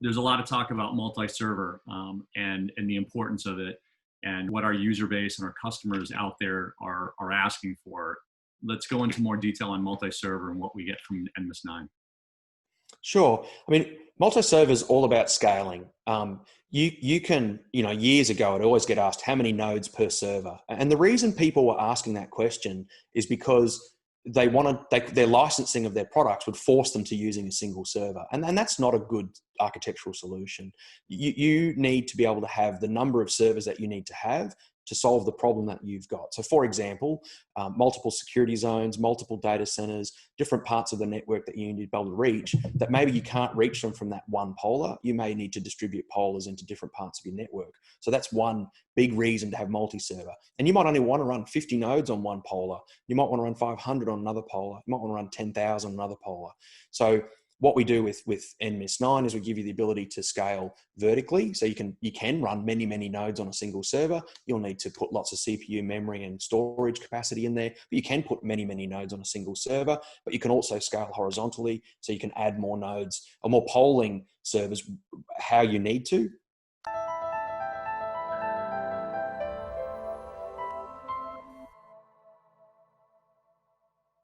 there's a lot of talk about multi-server and the importance of it and what our user base and our customers out there are asking for. Let's go into more detail on multi-server and what we get from NMIS 9. Sure. I mean, multi-server is all about scaling. You can, years ago, I'd always get asked how many nodes per server. And the reason people were asking that question is because their licensing of their products would force them to using a single server. And that's not a good architectural solution. You need to be able to have the number of servers that you need to have to solve the problem that you've got. So for example, multiple security zones, multiple data centers, different parts of the network that you need to be able to reach, that maybe you can't reach them from that one polar. You may need to distribute polars into different parts of your network. So that's one big reason to have multi-server. And you might only want to run 50 nodes on one polar. You might want to run 500 on another polar. You might want to run 10,000 on another polar. So what we do with NMIS 9 is we give you the ability to scale vertically. So you can run many, many nodes on a single server. You'll need to put lots of CPU memory and storage capacity in there, but you can put many, many nodes on a single server, but you can also scale horizontally. So you can add more nodes or more polling servers how you need to.